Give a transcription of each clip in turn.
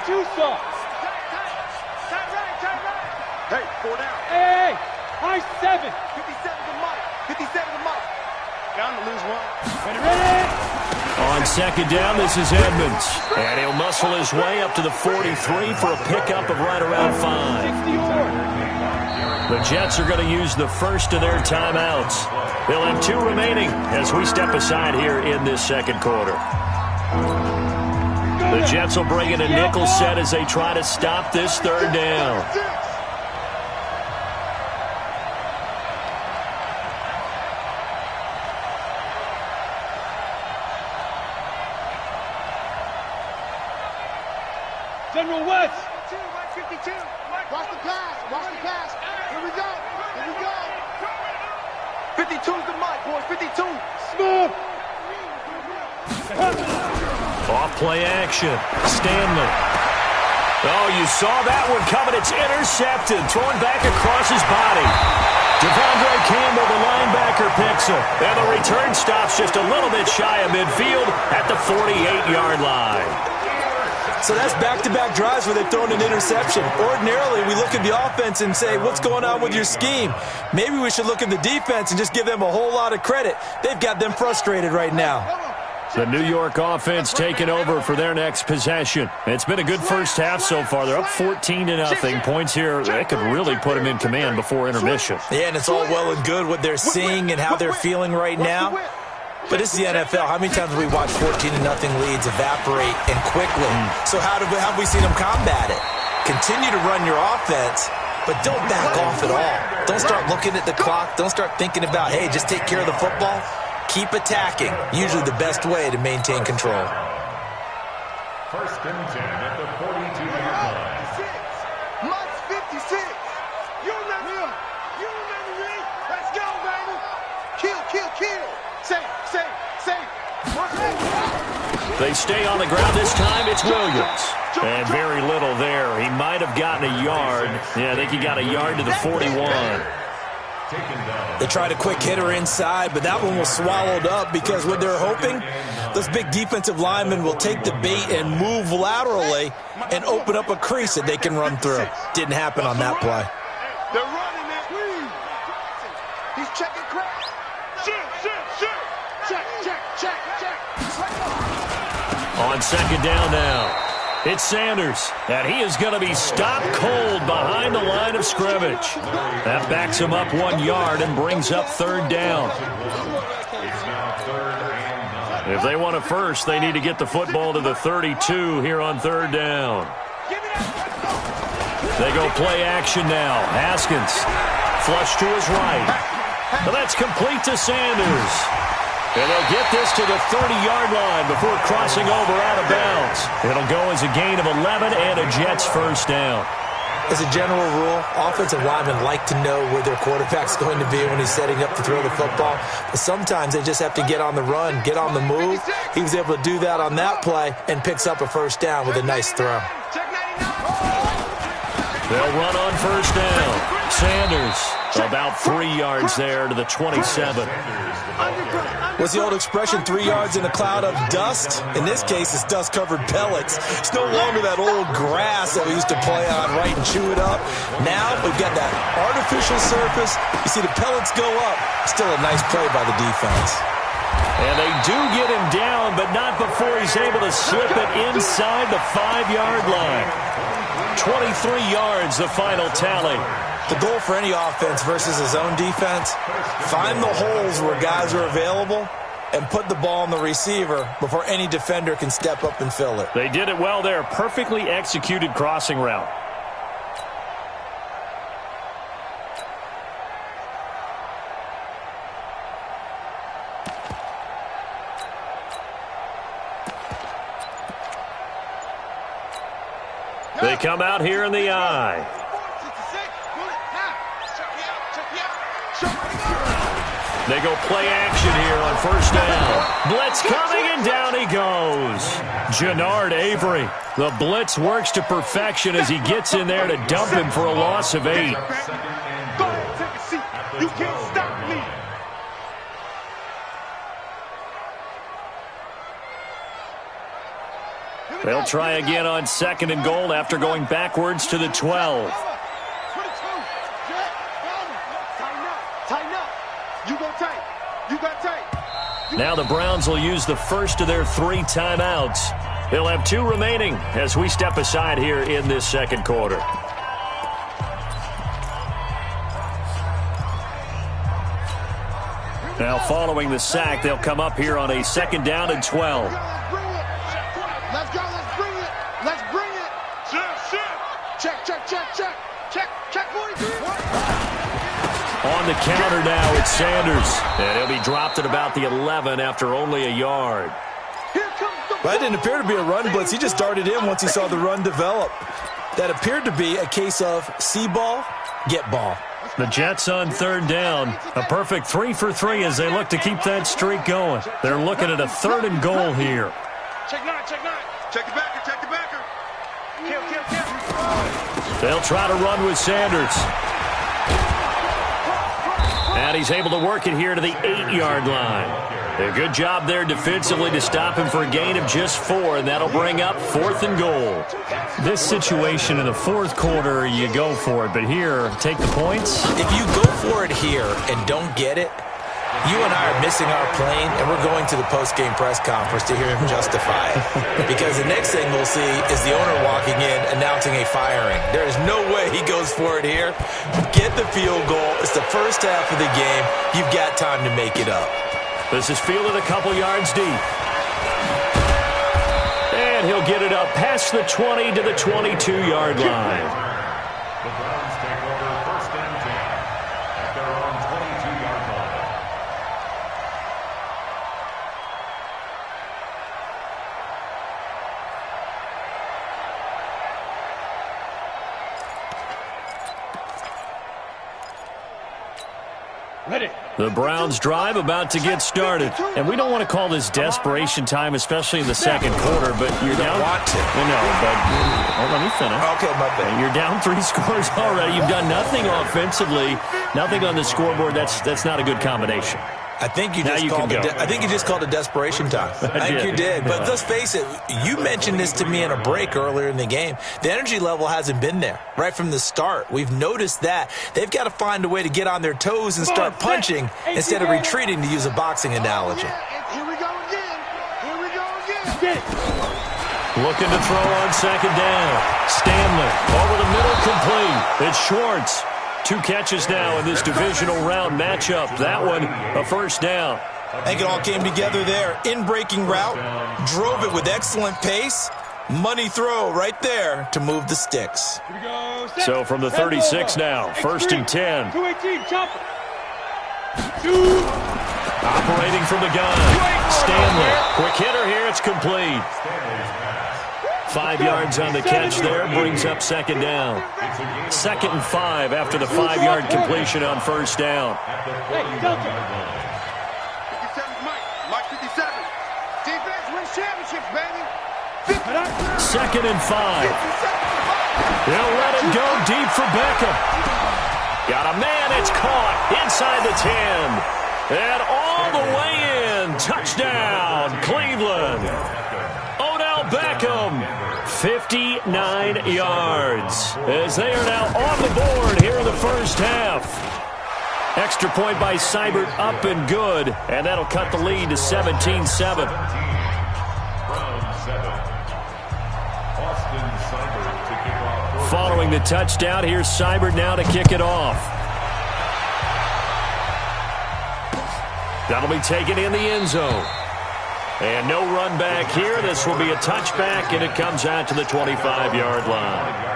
too soft. Hey, 4 down. Hey, high 7. 57 to Mike. 57 to Mike. Down to lose one. Ready? On second down, this is Edmonds. And he'll muscle his way up to the 43 for a pickup of right around 5. The Jets are going to use the first of their timeouts. They'll have 2 remaining as we step aside here in this second quarter. The Jets will bring in a nickel set as they try to stop this third down. General West. 52. Watch the pass. Watch the pass. Here we go. Here we go. 52's the Mike, boys. 52. Smooth. Off play action. Stanley. Oh, you saw that one coming. It's intercepted. Thrown back across his body. Devondre Campbell, the linebacker, picks him. And the return stops just a little bit shy of midfield at the 48-yard line. So that's back-to-back drives where they've thrown an interception. Ordinarily, we look at the offense and say, what's going on with your scheme? Maybe we should look at the defense and just give them a whole lot of credit. They've got them frustrated right now. The New York offense taking over for their next possession. It's been a good first half so far. They're up 14-0. Points here, they could really put them in command before intermission. Yeah, and it's all well and good what they're seeing and how they're feeling right now. But this is the NFL. How many times have we watched 14-0 leads evaporate and quickly? So how have we seen them combat it? Continue to run your offense, but don't back off at all. Don't start looking at the clock. Don't start thinking about, hey, just take care of the football. Keep attacking. Usually the best way to maintain control. First and 10 at the 42-yard line. Mike's 56. You remember him. You remember me. Let's go, baby. Kill, kill, kill. Save. They stay on the ground this time. It's Williams. And very little there. He might have gotten a yard. Yeah, I think he got a yard to the 41. They tried a quick hitter inside, but that one was swallowed up because what they're hoping, those big defensive linemen will take the bait and move laterally and open up a crease that they can run through. Didn't happen on that play. They're running it. He's checking crap. Check. On second down now, it's Sanders, and he is going to be stopped cold behind the line of scrimmage. That backs him up 1 yard and brings up third down. If they want a first, they need to get the football to the 32 here on third down. They go play action now. Haskins, flush to his right. Well, that's complete to Sanders. And they'll get this to the 30-yard line before crossing over out of bounds. It'll go as a gain of 11 and a Jets first down. As a general rule, offensive linemen like to know where their quarterback's going to be when he's setting up to throw the football. But sometimes they just have to get on the run, get on the move. He was able to do that on that play and picks up a first down with a nice throw. They'll run on first down. Sanders about 3 yards there to the 27. What's the old expression, 3 yards in a cloud of dust? In this case, it's dust-covered pellets. It's no longer that old grass that we used to play on, right, and chew it up. Now we've got that artificial surface. You see the pellets go up. Still a nice play by the defense. And they do get him down, but not before he's able to slip it inside the 5-yard line. 23 yards, the final tally. The goal for any offense versus his own defense, find the holes where guys are available and put the ball on the receiver before any defender can step up and fill it. They did it well there. Perfectly executed crossing route. They come out here in the eye. They go play action here on first down. Blitz coming, and down he goes. Jannard Avery. The blitz works to perfection as he gets in there to dump him for a loss of 8. Go ahead, take a seat. You can't stop me. They'll try again on 2nd and goal after going backwards to the 12. Now the Browns will use the first of their 3 timeouts. They'll have 2 remaining as we step aside here in this second quarter. Now following the sack, they'll come up here on a 2nd down and 12. Let's go, let's bring it. Let's bring it. Check, check, check, check. Check, check 43. On the counter now, it's Sanders. And he'll be dropped at about the 11 after only a yard. Well, that didn't appear to be a run blitz. He just darted in once he saw the run develop. That appeared to be a case of see ball, get ball. The Jets on 3rd down. A perfect 3 for 3 as they look to keep that streak going. They're looking at a 3rd and goal here. Check 9, check 9. Check the backer, check the backer. Kill, kill, kill. They'll try to run with Sanders. And he's able to work it here to the 8-yard line. A good job there defensively to stop him for a gain of just 4, and that'll bring up 4th and goal. This situation in the 4th quarter, you go for it, but here, take the points. If you go for it here and don't get it, you and I are missing our plane, and we're going to the post-game press conference to hear him justify it. Because the next thing we'll see is the owner walking in announcing a firing. There is no way he goes for it here. Get the field goal. It's the first half of the game. You've got time to make it up. This is fielded a couple yards deep. And he'll get it up past the 20 to the 22-yard line. The Browns take over 1st and 10 at their own 22-yard line. Ready. The Browns drive about to get started. And we don't want to call this desperation time, especially in the 2nd quarter, but you're down. Want to. No, but let me finish. Okay, my bad. You're down 3 scores already. You've done nothing offensively, nothing on the scoreboard. That's not a good combination. I think you Now just you called can it. go. I think you just called it desperation time. I think did. you did. But Yeah. let's face it. You mentioned this to me in a break earlier in the game. The energy level hasn't been there right from the start. We've noticed that they've got to find a way to get on their toes and start punching instead of retreating, to use a boxing analogy. Here we go again. Here we go again. Get it. Looking to throw on 2nd down. Stanley over the middle, complete. It's Schwartz. 2 catches now in this divisional round matchup. That one, a 1st down. I think it all came together there. In-breaking route, drove it with excellent pace. Money throw right there to move the sticks. Here we go. Set. So from the 36 now, 1st and 10. 218, chop it. 2. Operating from the gun. Stanley. Quick hitter here. It's complete. 5 yards on the catch there. Brings up 2nd down. 2nd and 5 after the 5-yard completion on 1st down. Hey, Delta. 57's Mike. Mike 57. Defense wins championships, baby. 2nd and 5. They'll let it go deep for Beckham. Got a man. It's caught inside the 10. And all the way in. Touchdown, Cleveland. Odell Beckham, 59 yards, as they are now on the board here in the 1st half. Extra point by Seibert, up and good, and that'll cut the lead to 17-7. Following the touchdown, here's Seibert now to kick it off. That'll be taken in the end zone. And no run back here. This will be a touchback, and it comes out to the 25-yard line.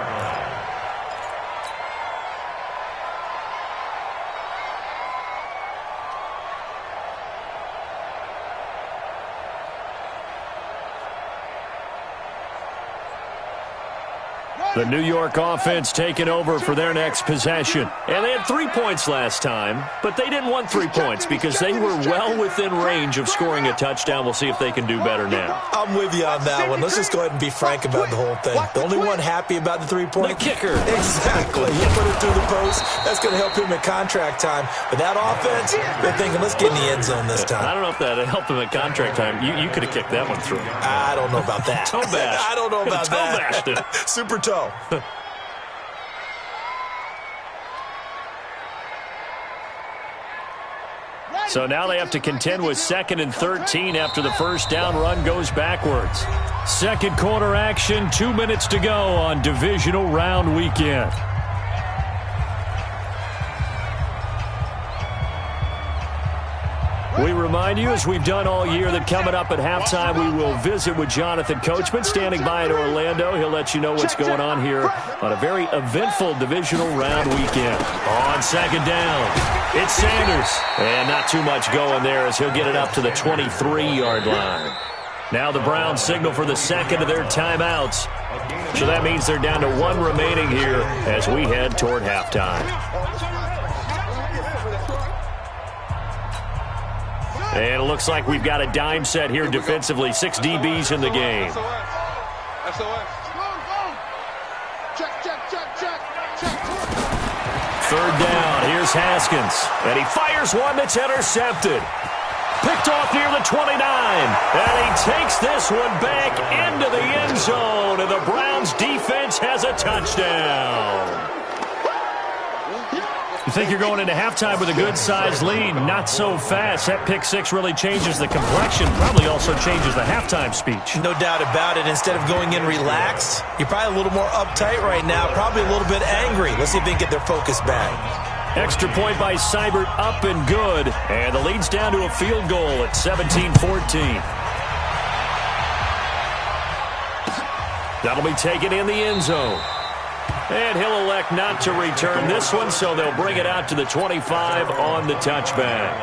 The New York offense taking over for their next possession. And they had 3 points last time, but they didn't want 3 points because they were well within range of scoring a touchdown. We'll see if they can do better now. I'm with you on that one. Let's just go ahead and be frank about the whole thing. The only one happy about the 3-point? The kicker. Exactly. He put it through the post. That's going to help him at contract time. But that offense, they're thinking, let's get in the end zone this time. I don't know if that helped him at contract time. You could have kicked that one through. I don't know about that. Toe bash. I don't know about Toe that. bashed it. Super toe. So now they have to contend with 2nd and 13 after the first down run goes backwards. Second quarter action, 2 minutes to go on divisional round weekend. We remind you, as we've done all year, that coming up at halftime, we will visit with Jonathan Coachman, standing by in Orlando. He'll let you know what's going on here on a very eventful divisional round weekend. On second down, it's Sanders. And not too much going there as he'll get it up to the 23-yard line. Now the Browns signal for the second of their timeouts. So that means they're down to 1 remaining here as we head toward halftime. And it looks like we've got a dime set here defensively. 6 DBs in the game. Third down. Here's Haskins. And he fires one that's intercepted. Picked off near the 29. And he takes this one back into the end zone. And the Browns defense has a touchdown. You think you're going into halftime with a good-sized lead. Not so fast. That pick six really changes the complexion. Probably also changes the halftime speech. No doubt about it. Instead of going in relaxed, you're probably a little more uptight right now. Probably a little bit angry. Let's see if they can get their focus back. Extra point by Seibert, up and good. And the lead's down to a field goal at 17-14. That'll be taken in the end zone. And he'll elect not to return this one, so they'll bring it out to the 25 on the touchback.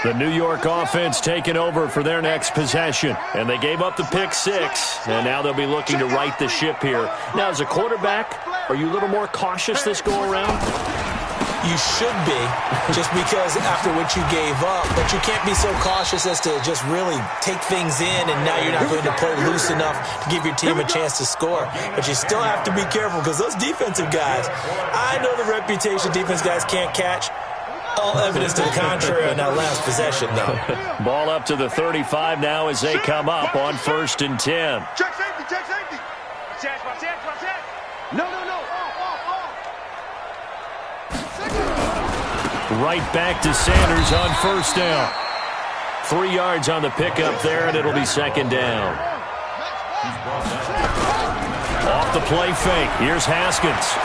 The New York offense taking over for their next possession. And they gave up the pick six, and now they'll be looking to right the ship here. Now, as a quarterback, are you a little more cautious this go-around? You should be, just because after what you gave up. But you can't be so cautious as to just really take things in, and now you're not going to play loose enough to give your team a chance to score. But you still have to be careful, because those defensive guys, I know the reputation defense guys can't catch. All evidence to the contrary on that last possession, though. Ball up to the 35 now as they come up on 1st and 10. Check safety, check safety. Watch out. No. Right back to Sanders on 1st down. 3 yards on the pickup there, and it'll be 2nd down. Off the play fake. Here's Haskins.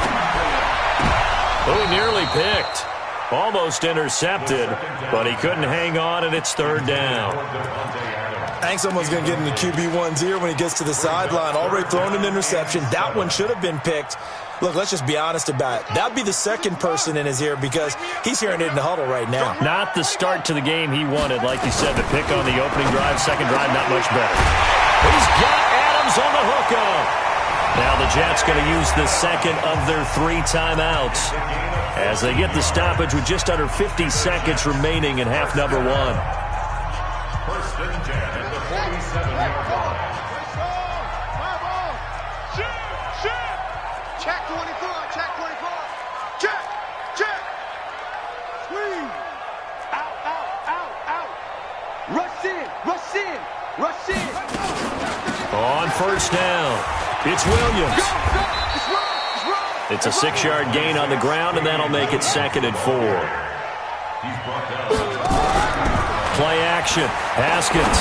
Oh, nearly picked. Almost intercepted, but he couldn't hang on, and it's 3rd down. I think someone's going to get in the QB1's ear when he gets to the sideline. Already thrown an interception. That one should have been picked. Look, let's just be honest about it. That would be the second person in his ear because he's hearing it in the huddle right now. Not the start to the game he wanted. Like you said, the pick on the opening drive, second drive, not much better. He's got Adams on the hookup. Now the Jets going to use the second of their 3 timeouts as they get the stoppage with just under 50 seconds remaining in half number 1. 1st and 10 at the 47-yard line. Check 24. Check. Squeeze. Out. Rush in. On 1st down, it's Williams. It's run. It's a 6-yard gain on the ground, and that'll make it 2nd and 4. He's brought down. Play action. Haskins.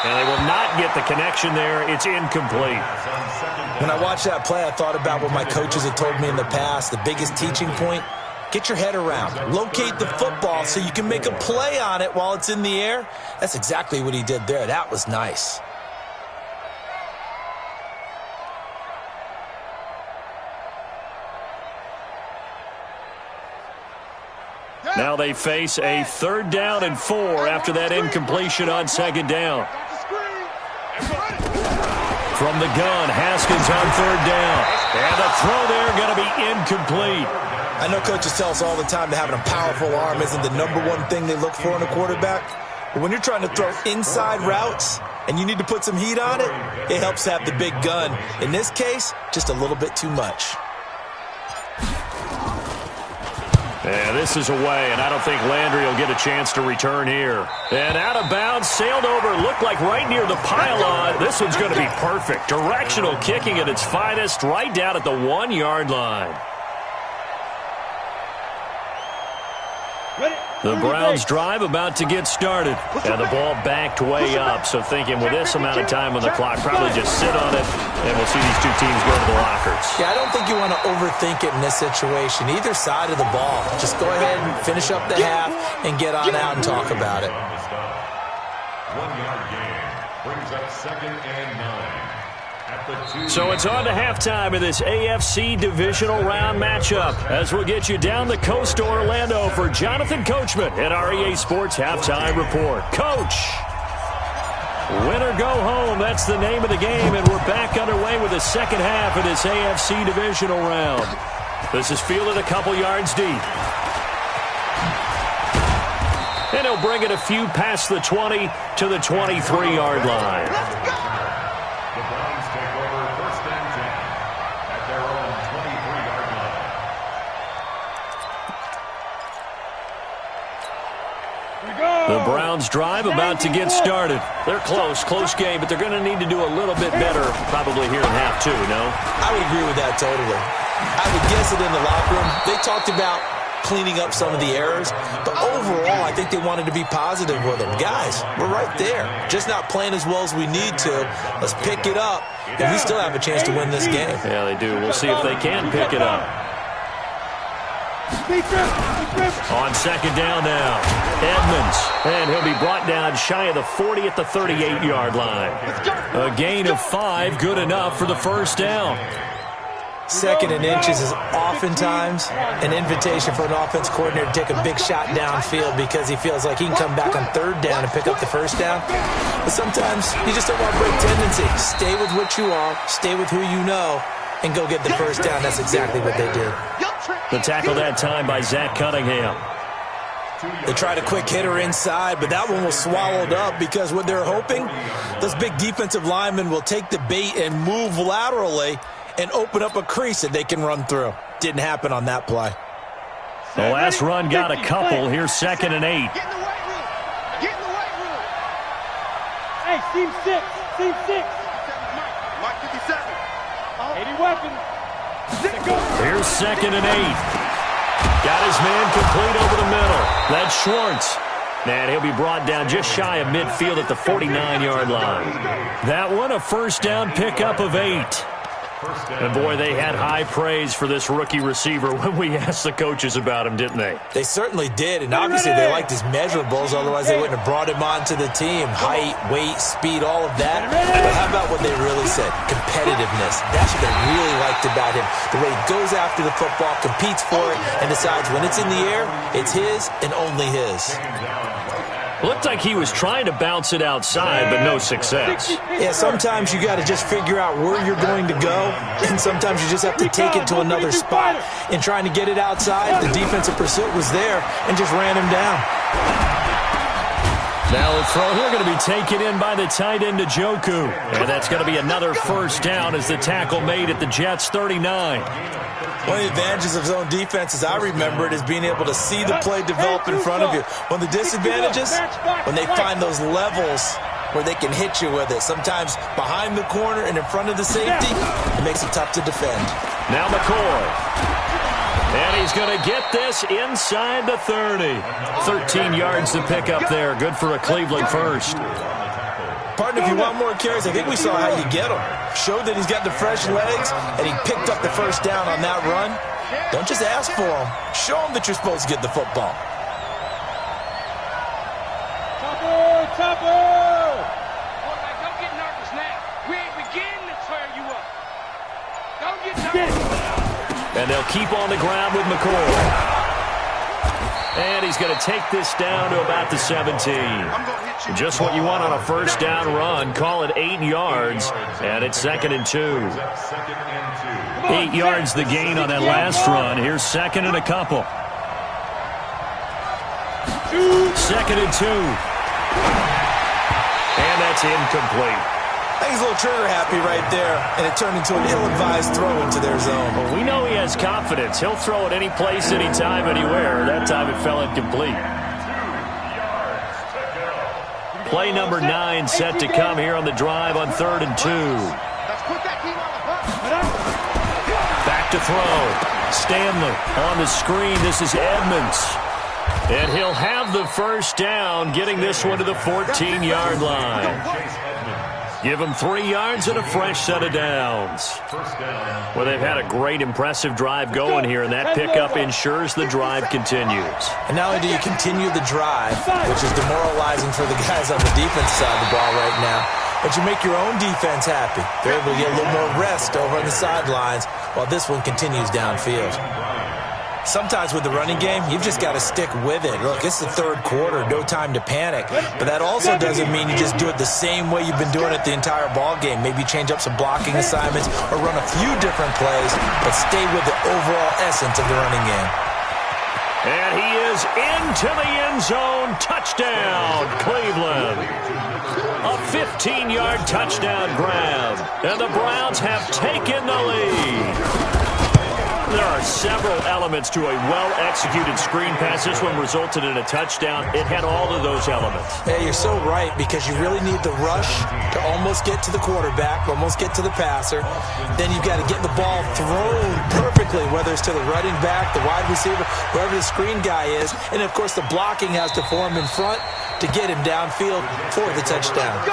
And they will not get the connection there. It's incomplete. When I watched that play, I thought about what my coaches had told me in the past. The biggest teaching point, get your head around. Locate the football so you can make a play on it while it's in the air. That's exactly what he did there. That was nice. Now they face a 3rd down and 4 after that incompletion on 2nd down. From the gun, Haskins on 3rd down. And the throw there going to be incomplete. I know coaches tell us all the time that having a powerful arm isn't the #1 thing they look for in a quarterback. But when you're trying to throw inside routes and you need to put some heat on it, it helps to have the big gun. In this case, just a little bit too much. Yeah, this is away, and I don't think Landry will get a chance to return here. And out of bounds, sailed over, looked like right near the pylon. This one's going to be perfect. Directional kicking at its finest, right down at the 1-yard line. The Browns drive about to get started. And the ball backed way up, so thinking with this amount of time on the clock, probably just sit on it, and we'll see these two teams go to the lockers. Yeah, I don't think you want to overthink it in this situation. Either side of the ball. Just go ahead and finish up the half and get on out and talk about it. 1-yard gain brings up 2nd and 9. So it's on to halftime of this AFC divisional round matchup as we'll get you down the coast to Orlando for Jonathan Coachman at our EA Sports Halftime Report. Coach, win or go home, that's the name of the game, and we're back underway with the second half of this AFC divisional round. This is fielded a couple yards deep. And he'll bring it a few past the 20 to the 23-yard line. The Browns take over 1st and 10 at their own 23-yard line. The Browns drive about to get started. They're close game, but they're going to need to do a little bit better probably here in half 2, no? I would agree with that totally. I would guess it in the locker room. They talked about cleaning up some of the errors, but overall, I think they wanted to be positive with them. Guys, we're right there. Just not playing as well as we need to. Let's pick it up, and we still have a chance to win this game. Yeah, they do. We'll see if they can pick it up. On 2nd down now, Edmonds, and he'll be brought down shy of the 40 at the 38-yard line. A gain of 5, good enough for the 1st down. 2nd and inches is oftentimes an invitation for an offense coordinator to take a big shot downfield because he feels like he can come back on 3rd down and pick up the 1st down. But sometimes you just don't want to break tendency. Stay with what you are, stay with who you know, and go get the 1st down. That's exactly what they did. The tackle that time by Zach Cunningham. They tried a quick hitter inside, but that one was swallowed up because what they're hoping, those big defensive linemen will take the bait and move laterally and open up a crease that they can run through. Didn't happen on that play. The last run got a couple. Here's 2nd and 8. Get in the weight room. Get in the weight room. Hey, team 6. Team 6. Mike 57. 80 weapons. Here's 2nd and 8. Got his man complete over the middle. That's Schwartz. And he'll be brought down just shy of midfield at the 49-yard line. That one, a 1st down pickup of 8. And, boy, they had high praise for this rookie receiver when we asked the coaches about him, didn't they? They certainly did, and obviously they liked his measurables, otherwise they wouldn't have brought him onto the team. Height, weight, speed, all of that. But how about what they really said? Competitiveness. That's what they really liked about him. The way he goes after the football, competes for it, and decides when it's in the air, it's his and only his. Looked like he was trying to bounce it outside, but no success. Yeah, sometimes you got to just figure out where you're going to go, and sometimes you just have to take it to another spot. In trying to get it outside, the defensive pursuit was there and just ran him down. Now the throw here going to be taken in by the tight end Njoku. And that's going to be another 1st down as the tackle made at the Jets' 39. One of the advantages of zone defense, as I remember it, is being able to see the play develop in front of you. One of the disadvantages, when they find those levels where they can hit you with it. Sometimes behind the corner and in front of the safety, it makes it tough to defend. Now McCoy. And he's going to get this inside the 30. 13 yards to pick up there. Good for a Cleveland 1st. Partner, if you want more carries, I think we saw how you get him. Showed that he's got the fresh legs, and he picked up the 1st down on that run. Don't just ask for him. Show him that you're supposed to get the football. Chopper! Quarterback, don't get nervous now. We ain't beginning to tear you up. Don't get nervous. And they'll keep on the ground with McCoy. And he's going to take this down to about the 17. Just what you want on a first down run. Call it 8 yards, and it's 2nd and 2. 8 yards the gain on that last run. Here's 2nd and a couple. 2nd and 2. And that's incomplete. I think he's a little trigger happy right there, and it turned into an ill-advised throw into their zone. Well, we know he has confidence. He'll throw it any place, anytime, anywhere. That time it fell incomplete. Play number 9 set to come here on the drive on 3rd and 2. Back to throw. Stanley on the screen. This is Edmonds. And he'll have the first down, getting this one to the 14-yard line. Give them 3 yards and a fresh set of downs. Well, they've had a great, impressive drive going here, and that pickup ensures the drive continues. And not only do you continue the drive, which is demoralizing for the guys on the defense side of the ball right now, but you make your own defense happy. They're able to get a little more rest over on the sidelines while this one continues downfield. Sometimes with the running game, you've just got to stick with it. Look, it's the 3rd quarter, no time to panic. But that also doesn't mean you just do it the same way you've been doing it the entire ball game. Maybe change up some blocking assignments or run a few different plays, but stay with the overall essence of the running game. And he is into the end zone. Touchdown, Cleveland. A 15-yard touchdown grab. And the Browns have taken the lead. There are several elements to a well-executed screen pass. This one resulted in a touchdown. It had all of those elements. Yeah, you're so right, because you really need the rush to almost get to the quarterback, almost get to the passer. Then you've got to get the ball thrown perfectly, whether it's to the running back, the wide receiver, whoever the screen guy is. And, of course, the blocking has to form in front to get him downfield for the touchdown.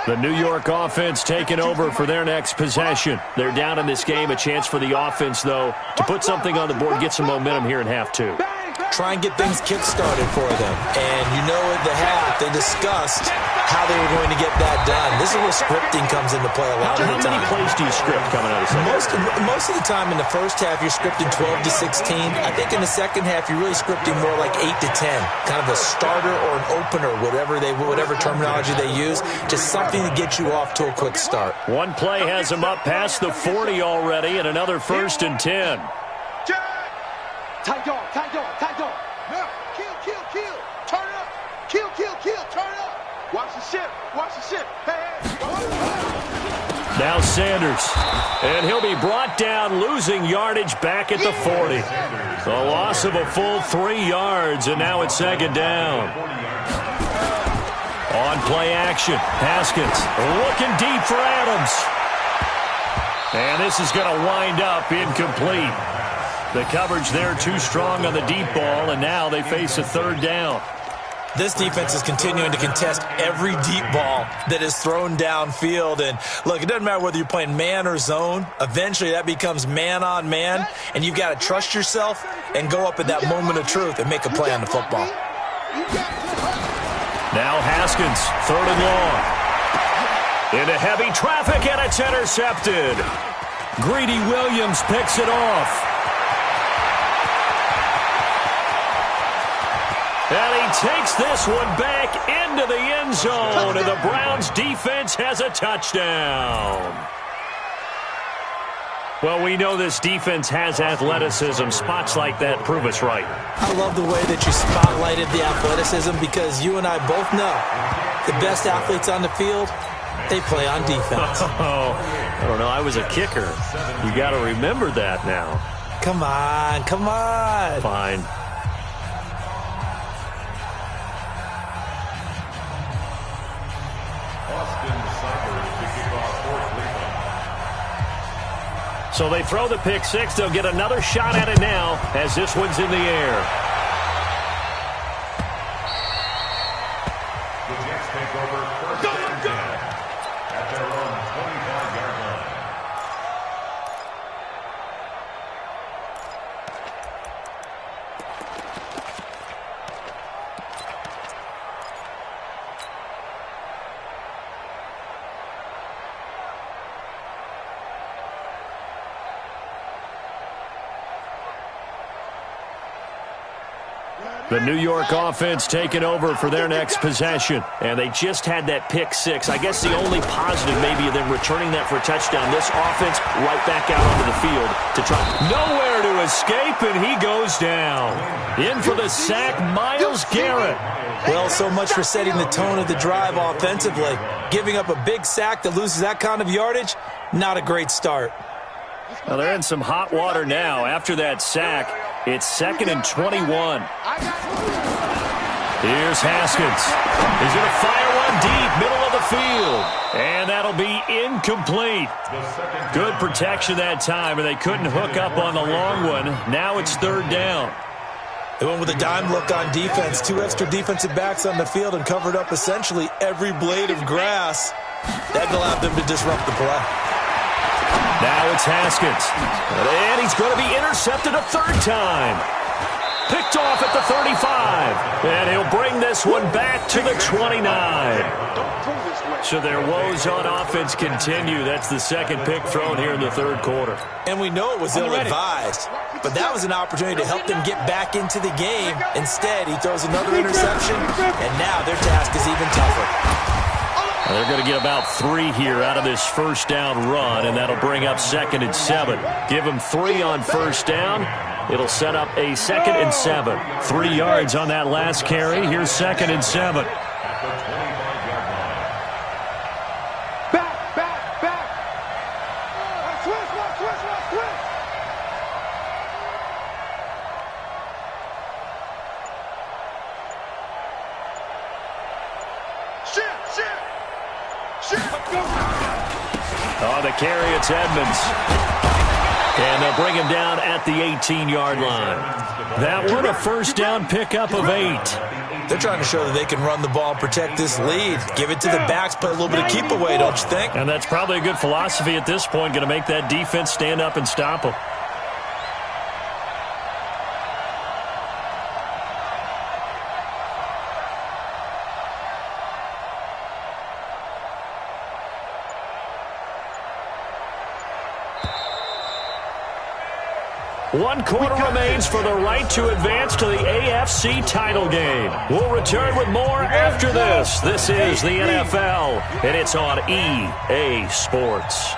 The New York offense taking over for their next possession. They're down in this game. A chance for the offense, though, to put something on the board, get some momentum here in half 2. Try and get things kick-started for them. And you know at the half, they discussed how they were going to get that done. This is where scripting comes into play a lot of the time. How many plays do you script coming out of the second? Most of the time in the first half, you're scripting 12 to 16. I think in the second half, you're really scripting more like 8 to 10. Kind of a starter or an opener, whatever terminology they use. Just something to get you off to a quick start. One play has them up past the 40 already, and another 1st and 10. Tight dog, tight dog, tight dog. Now, kill, turn up. Kill, turn up. Watch the ship, Hey. Now Sanders, and he'll be brought down, losing yardage back at the 40. A loss of a full 3 yards, and now it's 2nd down. On play action, Haskins looking deep for Adams. And this is going to wind up incomplete. The coverage there too strong on the deep ball, and now they face a 3rd down. This defense is continuing to contest every deep ball that is thrown downfield. And look, it doesn't matter whether you're playing man or zone. Eventually that becomes man on man, and you've got to trust yourself and go up at that moment of truth and make a play on the football. Now Haskins, 3rd and long. Into heavy traffic, and it's intercepted. Greedy Williams picks it off. And he takes this one back into the end zone, and the Browns defense has a touchdown. Well, we know this defense has athleticism. Spots like that prove us right. I love the way that you spotlighted the athleticism, because you and I both know the best athletes on the field, they play on defense. Oh, I don't know. I was a kicker. You got to remember that now. Come on. Fine. So they throw the pick 6. They'll get another shot at it now as this one's in the air. The Jets take over 1st and 10 at their own 25-yard line. The New York offense taking over for their next possession. And they just had that pick six. I guess the only positive maybe of them returning that for a touchdown. This offense right back out onto the field to try. Nowhere to escape, and he goes down. In for the sack, Myles Garrett. Well, so much for setting the tone of the drive offensively. Giving up a big sack that loses that kind of yardage, not a great start. Well, they're in some hot water now. After that sack, it's 2nd and 21. Here's Haskins. He's going to fire one deep, middle of the field. And that'll be incomplete. Good protection that time, and they couldn't hook up on the long one. Now it's 3rd down. They went with a dime look on defense. 2 extra defensive backs on the field and covered up essentially every blade of grass. That allowed them to disrupt the play. Now it's Haskins. And he's going to be intercepted a 3rd time. Picked off at the 35. And he'll bring this one back to the 29. So their woes on offense continue. That's the 2nd pick thrown here in the 3rd quarter. And we know it was ill-advised. But that was an opportunity to help them get back into the game. Instead, he throws another interception. And now their task is even tougher. They're going to get about 3 here out of this 1st down run, and that'll bring up 2nd and 7. Give them 3 on 1st down. It'll set up a 2nd and 7. 3 yards on that last carry. Here's 2nd and 7. Back. Shift. On the carry, it's Edmonds. And they'll bring him down at the 18-yard line. That one, a 1st down pickup of 8. They're trying to show that they can run the ball, protect this lead. Give it to the backs, play a little bit of keep away, don't you think? And that's probably a good philosophy at this point, going to make that defense stand up and stop them. One quarter remains for the right to advance to the AFC title game. We'll return with more after this. This is the NFL, and it's on EA Sports.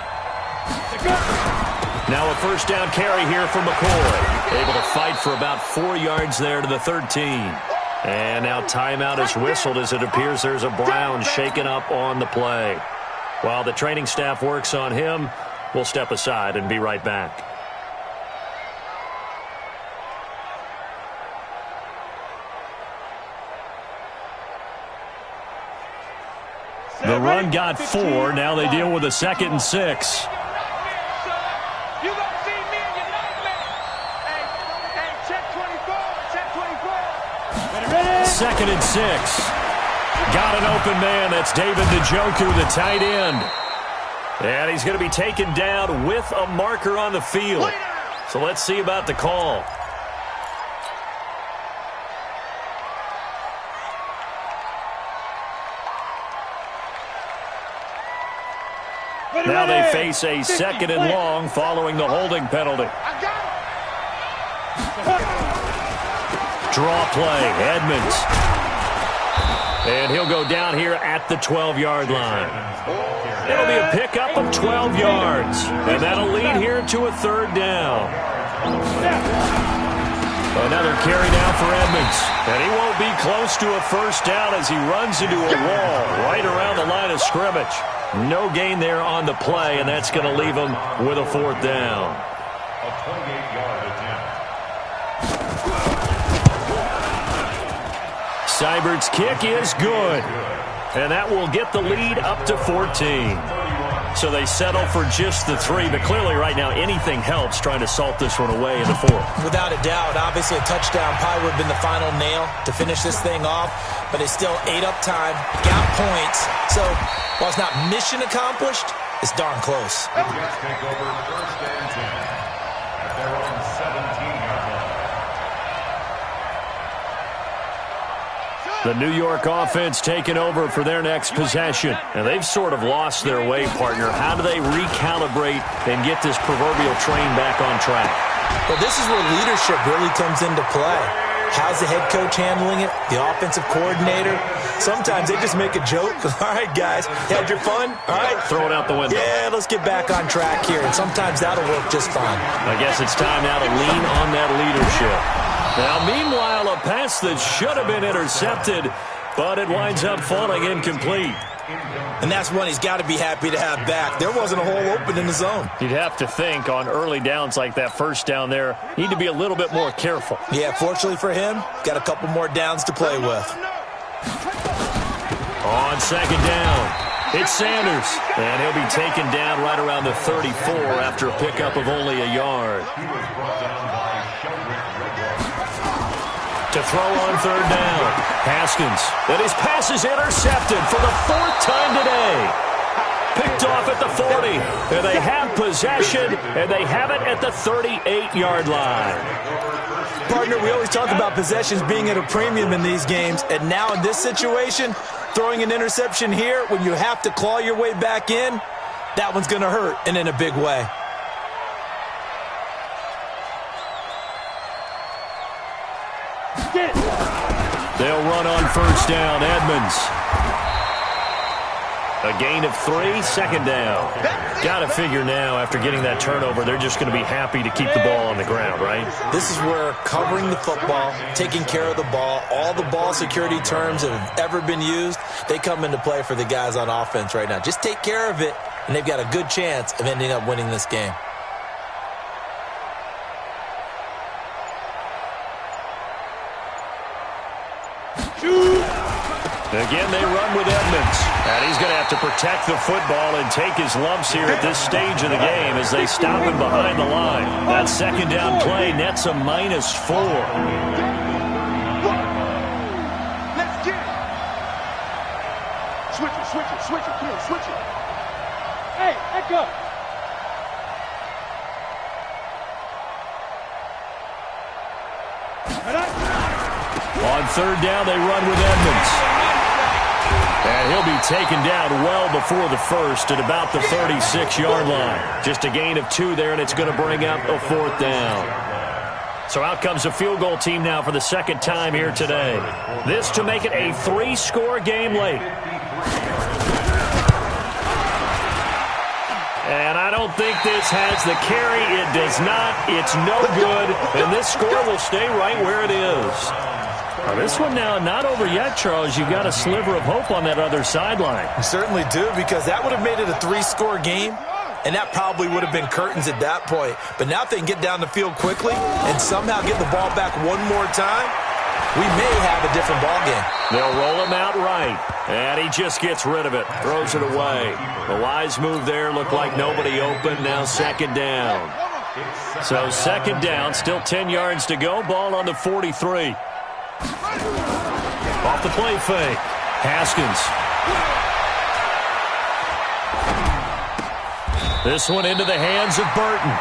Now a 1st down carry here for McCoy. Able to fight for about 4 yards there to the 13. And now timeout is whistled as it appears there's a Brown shaken up on the play. While the training staff works on him, we'll step aside and be right back. The run got 4. Now they deal with a 2nd and 6. You gonna see me in your nightmare. Hey, check 24. 2nd and 6. Got an open man. That's David Njoku, the tight end. And he's going to be taken down with a marker on the field. So let's see about the call. Now they face a 2nd and long following the holding penalty. Draw play, Edmonds. And he'll go down here at the 12-yard line. It'll be a pickup of 12 yards. And that'll lead here to a 3rd down. Another carry now for Edmonds. And he won't be close to a 1st down as he runs into a wall right around the line of scrimmage. No gain there on the play, and that's going to leave him with a 4th down. A 28-yard attempt. Seibert's kick is good. And that will get the lead up to 14. So they settle for just the 3, but clearly right now anything helps trying to salt this one away in the 4th. Without a doubt, obviously a touchdown probably would have been the final nail to finish this thing off, but it's still ate up time, got points. So while it's not mission accomplished, it's darn close. The Jets take over 1st and 10 at their own 17-yard line. The New York offense taking over for their next possession. And they've sort of lost their way, partner. How do they recalibrate and get this proverbial train back on track? Well, this is where leadership really comes into play. How's the head coach handling it? The offensive coordinator? Sometimes they just make a joke. All right, guys, had your fun? All right. Throw it out the window. Yeah, let's get back on track here, and sometimes that'll work just fine. I guess it's time now to lean on that leadership. Now, meanwhile, a pass that should have been intercepted, but it winds up falling incomplete. And that's one he's got to be happy to have back. There wasn't a hole open in the zone. You'd have to think on early downs like that first down there, need to be a little bit more careful. Yeah, fortunately for him, got a couple more downs to play with. On second down, it's Sanders. And he'll be taken down right around the 34 after a pickup of only a yard. To throw on third down, Haskins. And his pass is intercepted for the fourth time today. Picked off at the 40. And they have possession, and they have it at the 38-yard line. Partner, we always talk about possessions being at a premium in these games. And now in this situation, throwing an interception here when you have to claw your way back in, that one's going to hurt, and in a big way. They'll run on first down, Edmonds. A gain of 3, second down. Got to figure now, after getting that turnover, they're just going to be happy to keep the ball on the ground, right? This is where covering the football, taking care of the ball, all the ball security terms that have ever been used, they come into play for the guys on offense right now. Just take care of it, and they've got a good chance of ending up winning this game. Again, they run with Edmonds. And he's going to have to protect the football and take his lumps here at this stage of the game as they stop him behind the line. That second down play nets a -4. Let's get it. Switch it. Come on, switch it. Hey, echo. On third down, they run with Edmonds. And he'll be taken down well before the first at about the 36-yard line. Just a gain of 2 there, and it's going to bring up a fourth down. So out comes the field goal team now for the second time here today. This to make it a 3-score game late. And I don't think this has the carry. It does not. It's no good. And this score will stay right where it is. Now this one now not over yet, Charles. You've got a sliver of hope on that other sideline. You certainly do, because that would have made it a 3-score game, and that probably would have been curtains at that point. But now if they can get down the field quickly and somehow get the ball back one more time, we may have a different ball game. They'll roll him out right, and he just gets rid of it, throws it away. A wise move there, looked like nobody open. Now second down. So second down, still 10 yards to go, ball on the 43. Off the play fake, Haskins. This one into the hands of Burton.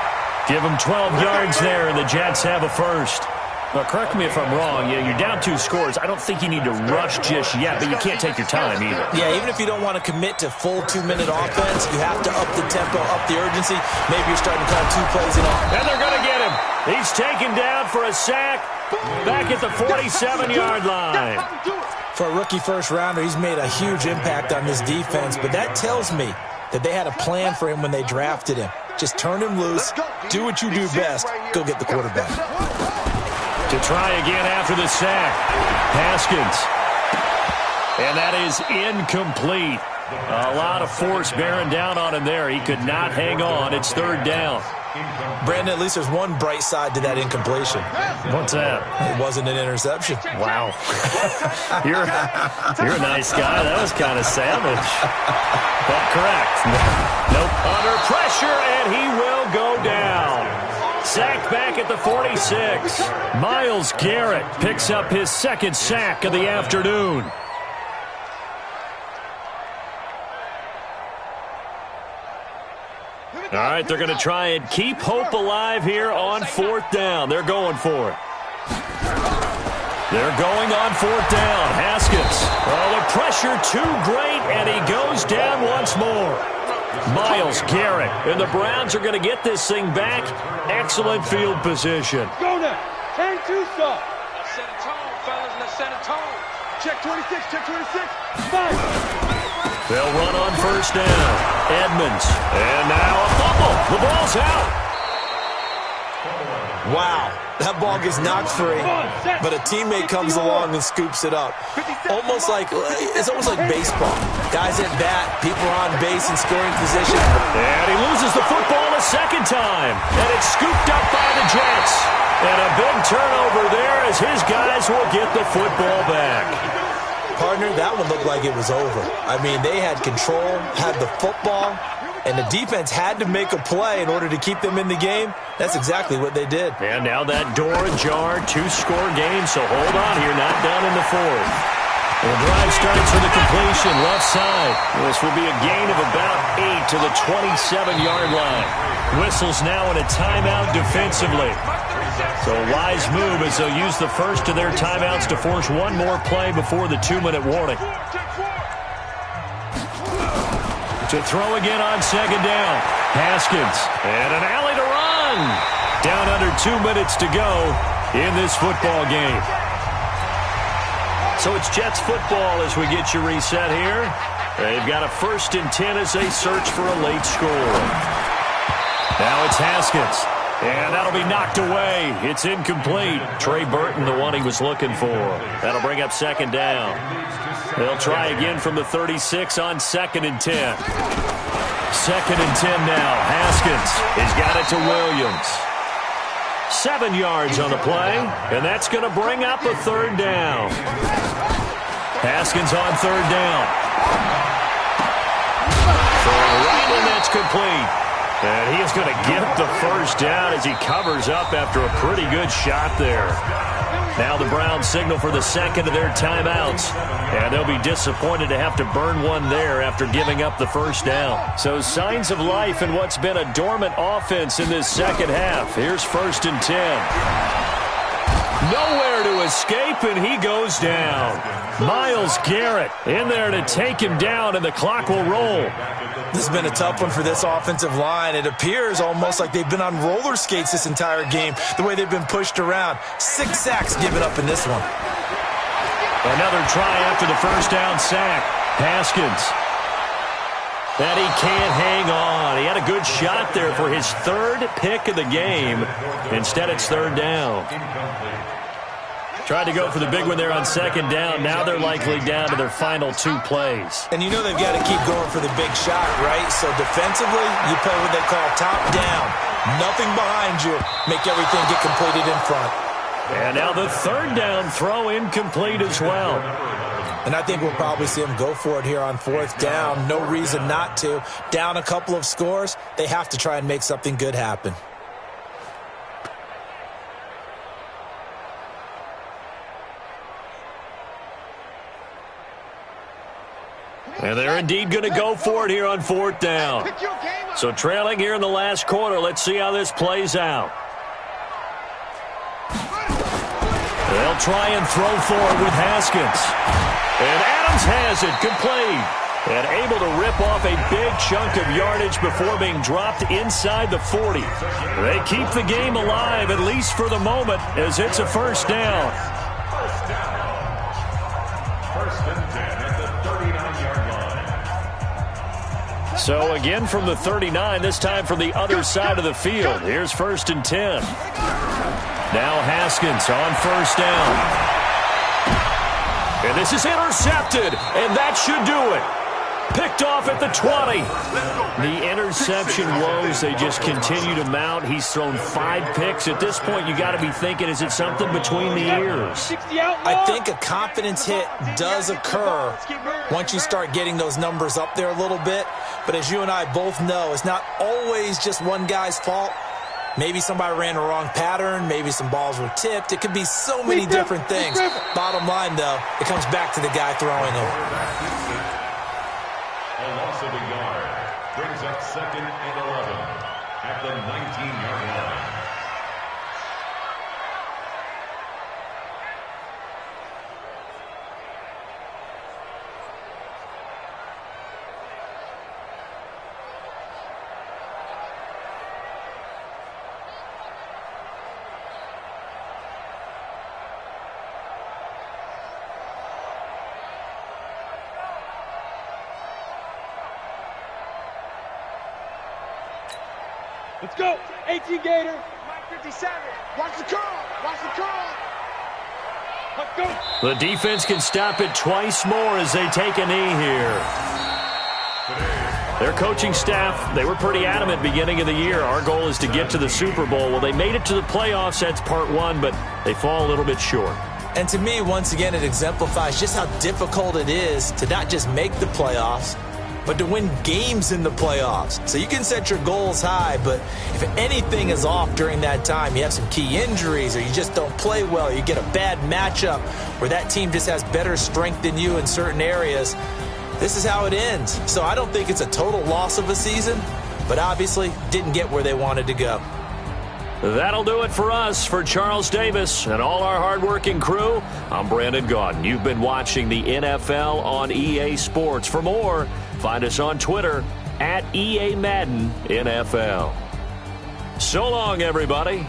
Give him 12 yards there, and the Jets have a first. Now, correct me if I'm wrong. Yeah, you're down 2 scores. I don't think you need to rush just yet, but you can't take your time either. Yeah, even if you don't want to commit to full 2-minute offense, you have to up the tempo, up the urgency. Maybe you're starting to call 2 plays in all. And they're going to get him. He's taken down for a sack back at the 47-yard line. For a rookie first-rounder, he's made a huge impact on this defense, but that tells me that they had a plan for him when they drafted him. Just turn him loose, do what you do best, go get the quarterback. To try again after the sack, Haskins. And that is incomplete. A lot of force bearing down on him there. He could not hang on. It's third down. Brandon, at least there's one bright side to that incompletion. What's that? It wasn't an interception. Wow. You're a nice guy. That was kind of savage. But correct. Nope. Under pressure, and he will go down. Sacked back at the 46. Myles Garrett picks up his second sack of the afternoon. All right, they're going to try and keep hope alive here on fourth down. They're going for it. They're going on fourth down. Haskins. Oh, the pressure too great, and he goes down once more. Myles Garrett. And the Browns are going to get this thing back. Excellent field position. Go now. 10-2 stop. set a tone, fellas. Let's set a tone. Check 26, check 26. They'll run on first down. Edmonds. And now a fumble. The ball's out. Wow, that ball gets knocked free, but a teammate comes along and scoops it up. It's almost like baseball. Guys at bat, people are on base in scoring position. And he loses the football a second time. And it's scooped up by the Jets. And a big turnover there as his guys will get the football back. Partner, that one looked like it was over. I mean, they had control, had the football, and the defense had to make a play in order to keep them in the game. That's exactly what they did. And now that door ajar, two-score game, so hold on here, not done in the fourth. The drive starts with a completion, left side. This will be a gain of about 8 to the 27-yard line. Whistles now in a timeout defensively. So a wise move as they'll use the first of their timeouts to force one more play before the 2-minute warning. To throw again on second down. Haskins. And an alley to run. Down under 2 minutes to go in this football game. So it's Jets football as we get you reset here. They've got a 1st and 10 as they search for a late score. Now it's Haskins. And that'll be knocked away. It's incomplete. Trey Burton, the one he was looking for. That'll bring up second down. They'll try again from the 36 on 2nd and 10. 2nd and 10 now. Haskins has got it to Williams. 7 yards on the play, and that's going to bring up a 3rd down. Haskins on 3rd down. Throw right, and that's complete. And he is going to get the 1st down as he covers up after a pretty good shot there. Now the Browns signal for the 2nd of their timeouts. And they'll be disappointed to have to burn one there after giving up the 1st down. So signs of life in what's been a dormant offense in this second half. Here's 1st and 10. Nowhere to escape, and he goes down. Myles Garrett in there to take him down, and the clock will roll. This has been a tough one for this offensive line. It appears almost like they've been on roller skates this entire game, the way they've been pushed around. 6 sacks given up in this one. Another try after the 1st down sack. Haskins. And he can't hang on. He had a good shot there for his 3rd pick of the game. Instead, it's 3rd down. Tried to go for the big one there on 2nd down. Now they're likely down to their final 2 plays. And you know they've got to keep going for the big shot, right? So defensively, you play what they call top down. Nothing behind you. Make everything get completed in front. And now the 3rd down throw incomplete as well. And I think we'll probably see them go for it here on 4th down. No reason not to. Down a couple of scores, they have to try and make something good happen. And they're indeed going to go for it here on 4th down. So trailing here in the last quarter, let's see how this plays out. They'll try and throw forward with Haskins. And Adams has it complete. And able to rip off a big chunk of yardage before being dropped inside the 40. They keep the game alive, at least for the moment, as it's a 1st down. 1st and 10 at the 39-yard line. So again from the 39, this time from the other side of the field. Here's 1st and 10. Now Haskins on 1st down. And this is intercepted, and that should do it. Picked off at the 20. The interception woes, they just continue to mount. He's thrown 5 picks. At this point, you got to be thinking, is it something between the ears? I think a confidence hit does occur once you start getting those numbers up there a little bit. But as you and I both know, it's not always just one guy's fault. Maybe somebody ran the wrong pattern. Maybe some balls were tipped. It could be so many different things. Bottom line, though, it comes back to the guy throwing them. A loss of a yard brings up 2nd and 11 at the 19-yard line. Let's go. 18 Gator. Mike 57. Watch the curl. Watch the curl. Let's go. The defense can stop it twice more as they take a knee here. Their coaching staff, they were pretty adamant beginning of the year. Our goal is to get to the Super Bowl. Well, they made it to the playoffs. That's part one, but they fall a little bit short. And to me, once again, it exemplifies just how difficult it is to not just make the playoffs, but to win games in the playoffs. So you can set your goals high, but if anything is off during that time, you have some key injuries or you just don't play well, you get a bad matchup where that team just has better strength than you in certain areas, this is how it ends. So I don't think it's a total loss of a season, but obviously didn't get where they wanted to go. That'll do it for us. For Charles Davis and all our hardworking crew, I'm Brandon Gaudin. You've been watching the NFL on EA Sports. For more, find us on Twitter at EA Madden NFL. So long, everybody.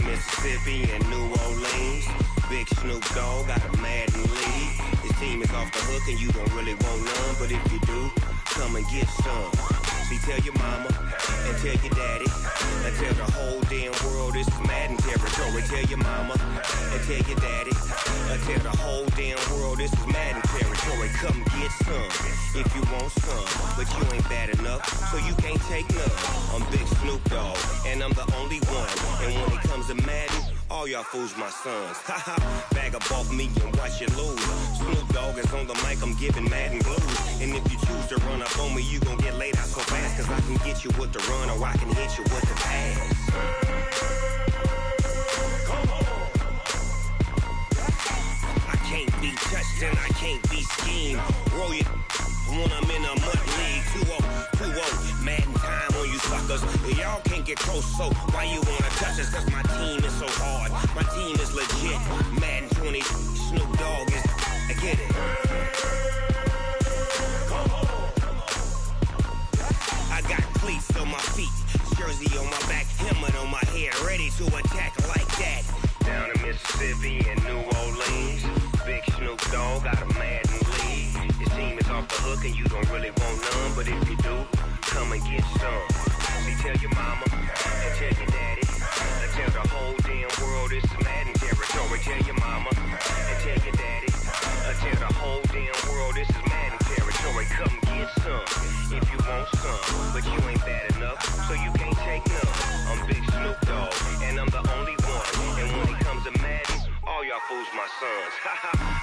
Mississippi and New Orleans. Big Snoop Dogg got a Madden lead. His team is off the hook and you don't really want none, but if you do, come and get some. See, tell your mama and tell your daddy and tell the whole damn world this is Madden territory. Tell your mama and tell your daddy and tell the whole damn world this is Madden territory. Come get some if you want some, but you ain't bad enough, so you can't take none. I'm Big Snoop Dogg and I'm the only one, and when it comes to Madden, all y'all fools my sons. Haha, bag up off me and watch you lose. Snoop Dogg is on the mic, I'm giving Madden blues. And if you choose to run up on me, you gon' get laid out so fast, cause I can get you with the run or I can hit you with the pass. I can't be touched and I can't be schemed. Roll you when I'm in a mud league. 2-0, Madden time on you suckers. Y'all can't get close, so why you wanna touch us? Cause my team is so hard. My team is legit. Madden 20, Snoop Dogg is, I get it. I got cleats on my feet, jersey on my back, helmet on my head, ready to attack like that. Down in Mississippi and New Orleans, Big Snoop Dogg got a Madden lead. His team is off the hook and you don't really want none, but if you do, come and get some. See, tell your mama and tell your daddy and tell the whole damn world this is Madden territory. Tell your mama and tell your daddy and tell the whole damn world this is Madden territory. Come get some if you want some, but you ain't bad enough, so you can't take none. I'm Big Snoop Dogg and I'm the only one, and when it comes to Madden, all y'all fools my sons.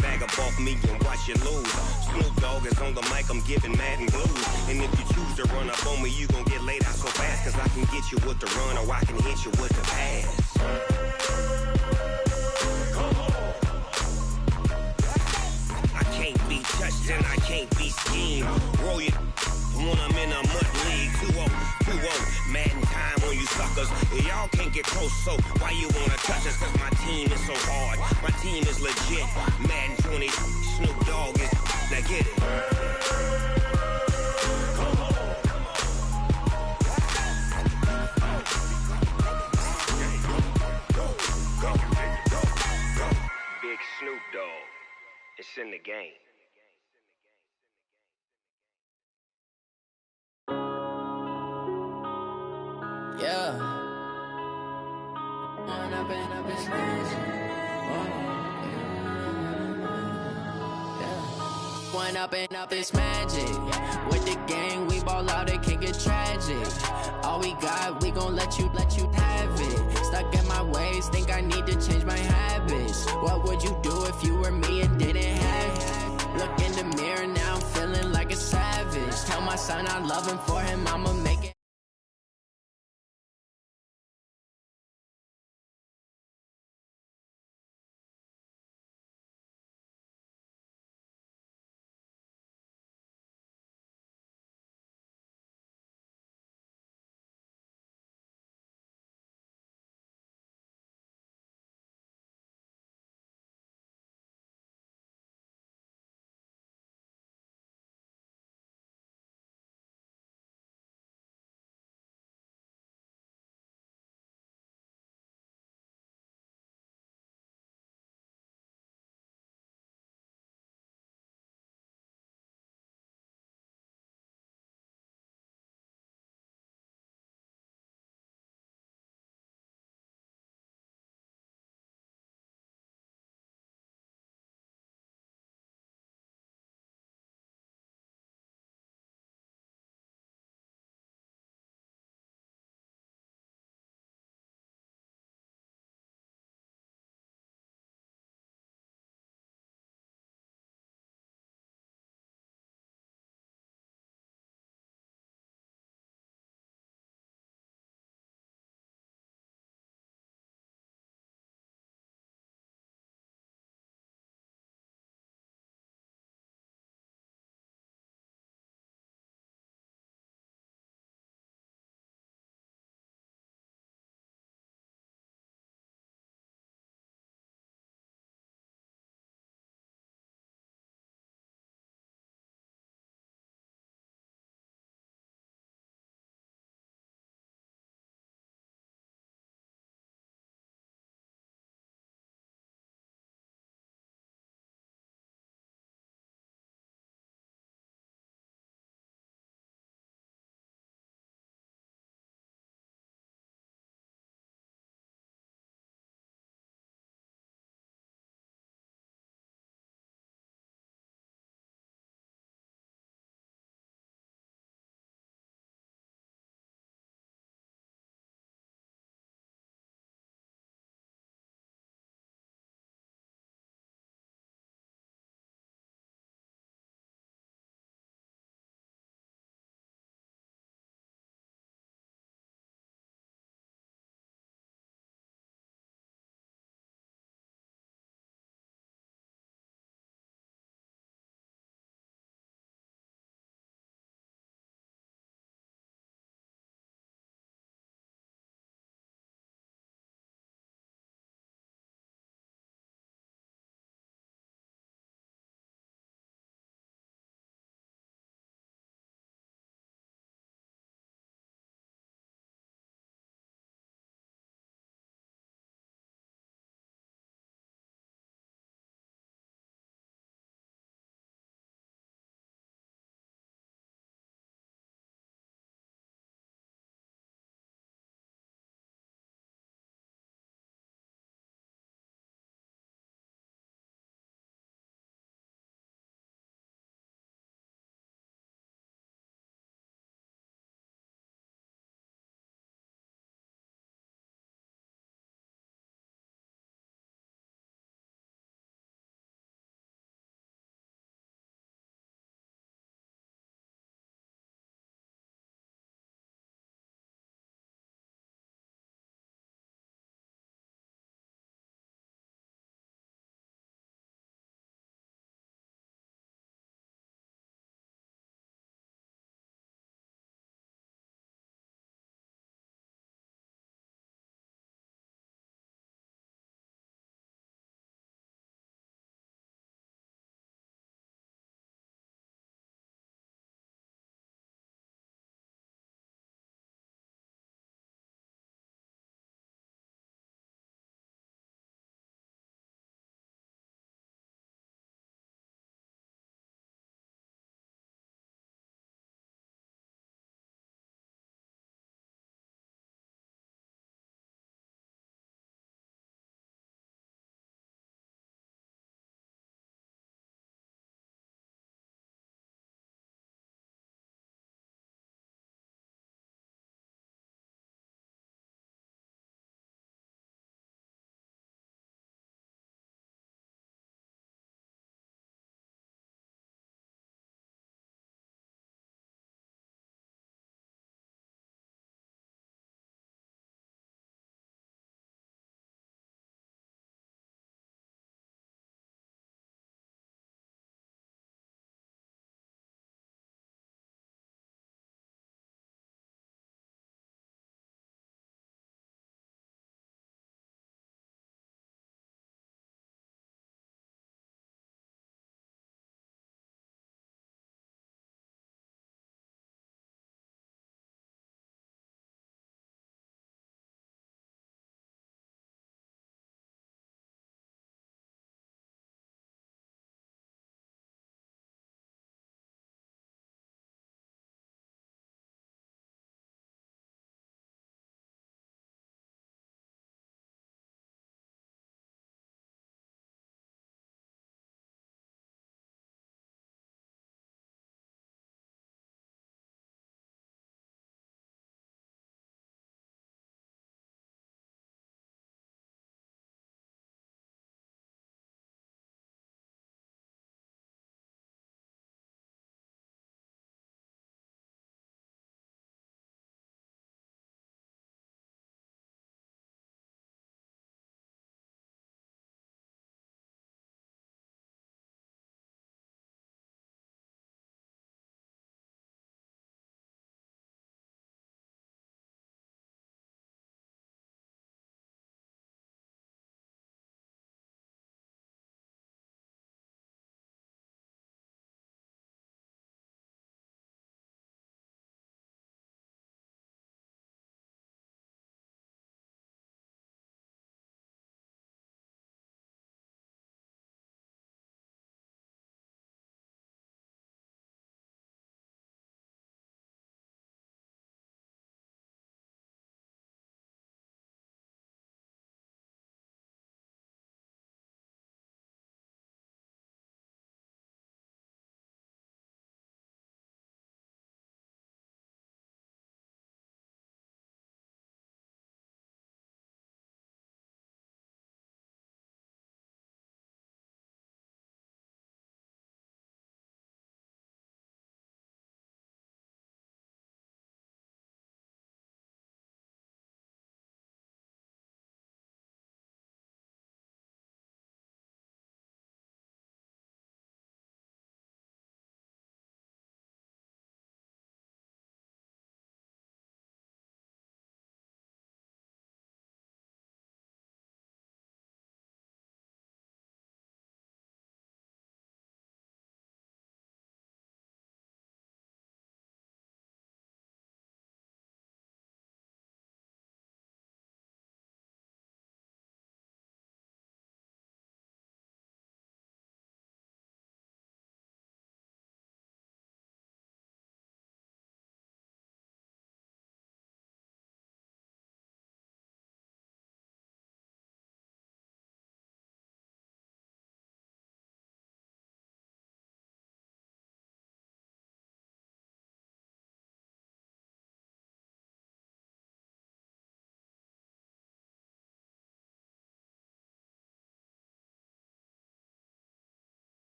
Bag up off me and watch you lose. Snoop Dogg is on the mic, I'm giving Madden blues. And if you choose to run up on me, you gon' get laid out so fast, cause I can get you with the run or I can hit you with the pass. I can't be touched and I can't be schemed. Roll you when I'm in a mud league. 2-0, Madden time on you suckers. Y'all can't get close, so why you wanna touch us? Cause my team is so hard. My team is legit. Madden 20, Snoop Dogg is, now get it. Big Snoop Dogg, it's in the game. Yeah. One up and up is magic. With the gang, we ball out, it can get tragic. All we got, we gon' let you have it. Stuck in my ways, think I need to change my habits. What would you do if you were me and didn't have it? Look in the mirror, now I'm feeling like a savage. Tell my son I love him, for him I'ma